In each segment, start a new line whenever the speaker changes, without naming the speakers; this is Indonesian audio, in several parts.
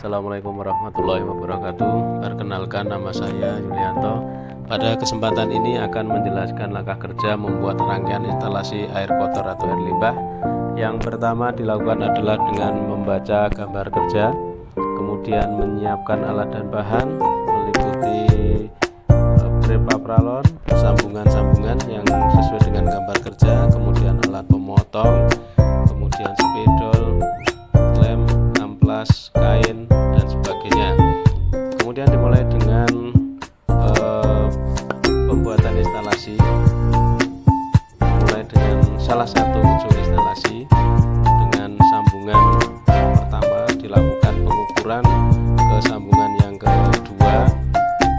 Assalamualaikum warahmatullahi wabarakatuh. Perkenalkan, nama saya Yulianto. Pada kesempatan ini akan menjelaskan langkah kerja membuat rangkaian instalasi air kotor atau air limbah. Yang pertama dilakukan adalah dengan membaca gambar kerja, kemudian menyiapkan alat dan bahan meliputi pipa pralon, sambungan-sambungan yang sesuai dengan gambar kerja, kemudian alat pemotong, kemudian spidol, lem, amplas, kain, dan sebagainya. Kemudian dimulai dengan pembuatan instalasi, mulai dengan salah satu ujung instalasi. Dengan sambungan pertama dilakukan pengukuran ke sambungan yang kedua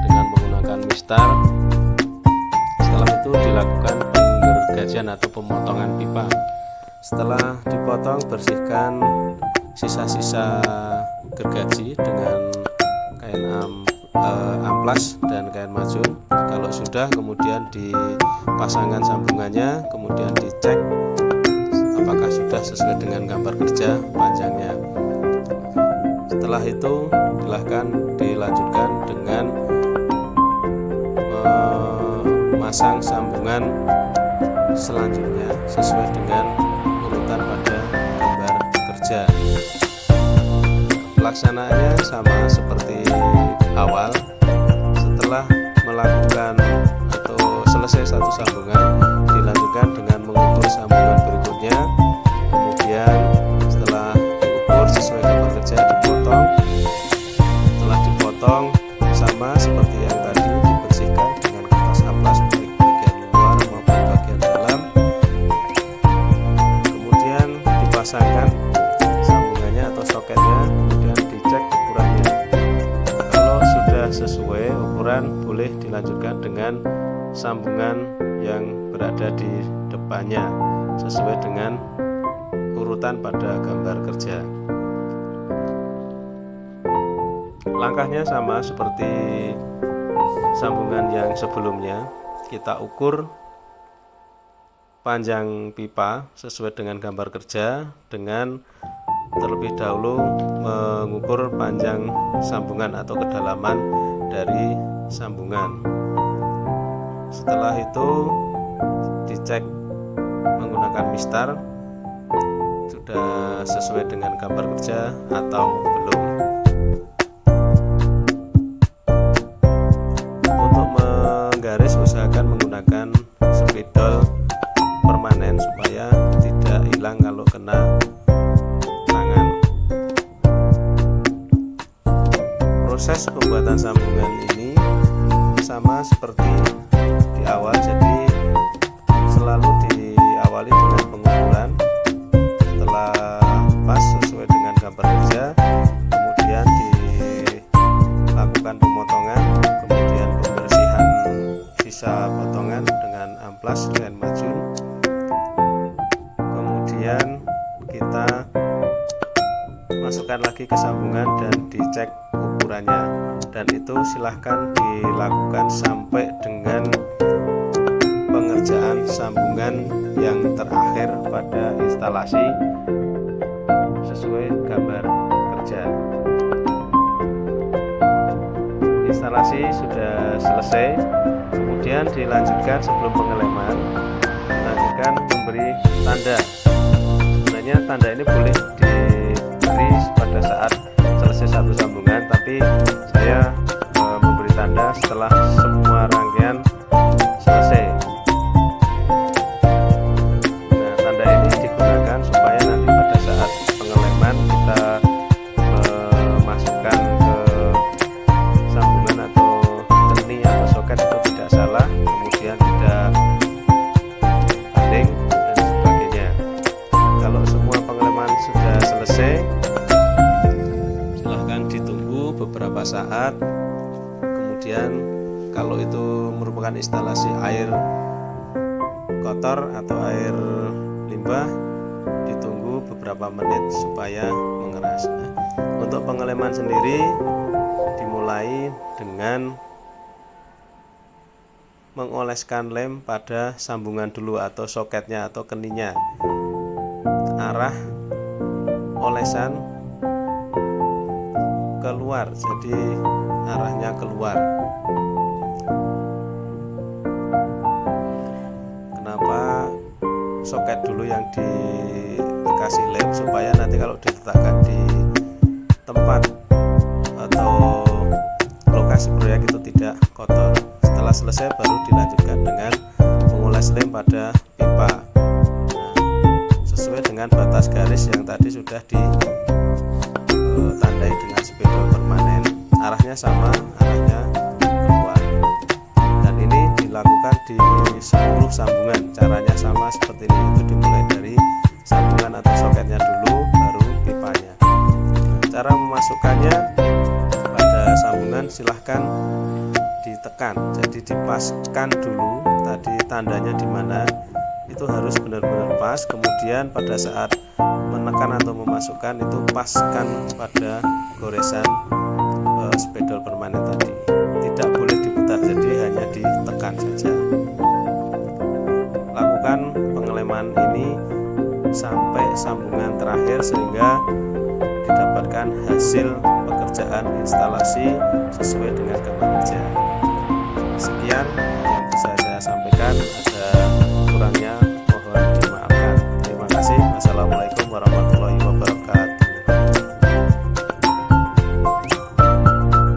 dengan menggunakan mistar. Setelah itu dilakukan penggergajian atau pemotongan pipa. Setelah dipotong, bersihkan sisa-sisa gergaji dengan kain amplas dan kain majun. Kalau sudah, kemudian dipasangkan sambungannya, kemudian dicek apakah sudah sesuai dengan gambar kerja panjangnya. Setelah itu dilanjutkan dengan memasang sambungan selanjutnya sesuai dengan urutan pada gambar kerja. Pelaksanaannya sama seperti awal. Setelah melakukan atau selesai satu sambungan, dilanjutkan dengan mengukur sambungan berikutnya. Kemudian setelah diukur sesuai gambar kerja, dipotong. Setelah dipotong, sama seperti yang tadi, dibersihkan dengan kertas amplas baik bagian luar maupun bagian dalam. Kemudian dipasangkan sambungannya atau soketnya, kemudian dicek ukurannya. Kalau sudah sesuai ukuran, boleh dilanjutkan dengan sambungan yang berada di depannya sesuai dengan urutan pada gambar kerja. Langkahnya sama seperti sambungan yang sebelumnya. Kita ukur panjang pipa sesuai dengan gambar kerja dengan terlebih dahulu mengukur panjang sambungan atau kedalaman dari sambungan. Setelah itu dicek menggunakan mistar sudah sesuai dengan gambar kerja atau belum. Untuk menggaris, usahakan menggunakan spidol permanen supaya tidak hilang kalau kena tangan. Proses pembuatan sambungan ini sama seperti di awal, jadi selalu diawali dengan pengukuran. Setelah pas sesuai dengan gambar kerja, kemudian dilakukan pemotongan, kemudian pembersihan sisa potongan dengan amplas dan majun. Kemudian kita masukkan lagi ke sambungan dan dicek ukurannya, dan itu silahkan dilakukan sampai dengan pengerjaan sambungan yang terakhir pada instalasi sesuai gambar kerja. Instalasi sudah selesai, kemudian dilanjutkan sebelum pengeleman, dilanjutkan memberi tanda. Sebenarnya tanda ini boleh diberi pada saat selesai satu sambungan, tapi saya memberi tanda setelah semua rangkaian selesai. Nah, tanda ini digunakan supaya nanti pada saat pengeleman kita memasukkan ke sambungan atau keni atau soket itu tidak salah, kemudian tidak banding dan sebagainya. Kalau semua pengeleman sudah selesai, silahkan ditunggu beberapa saat. Kemudian kalau itu merupakan instalasi air kotor atau air limbah, ditunggu beberapa menit supaya mengeras. Nah, untuk pengeleman sendiri dimulai dengan mengoleskan lem pada sambungan dulu atau soketnya atau keninya. Arah olesan keluar, jadi arahnya keluar. Kenapa soket dulu yang dikasih lem, supaya nanti kalau diletakkan di tempat atau lokasi proyek itu tidak kotor. Setelah selesai baru dilanjutkan dengan mengoles lem pada pipa, sesuai dengan batas garis yang tadi sudah ditandai dengan spidol permanen. Arahnya sama, arahnya keluar. Dan ini dilakukan di 10 sambungan. Caranya sama seperti ini, itu dimulai dari sambungan atau soketnya dulu, baru pipanya. Cara memasukkannya, pada sambungan silahkan ditekan, jadi dipaskan dulu. Tadi tandanya di mana, itu harus benar-benar pas. Kemudian pada saat menekan atau memasukkan, itu paskan pada goresan spidol permanen tadi. Tidak boleh diputar, jadi hanya ditekan saja. Lakukan pengeleman ini sampai sambungan terakhir, sehingga didapatkan hasil pekerjaan instalasi sesuai dengan gambar kerja. Sekian yang bisa saya sampaikan, ada kurangnya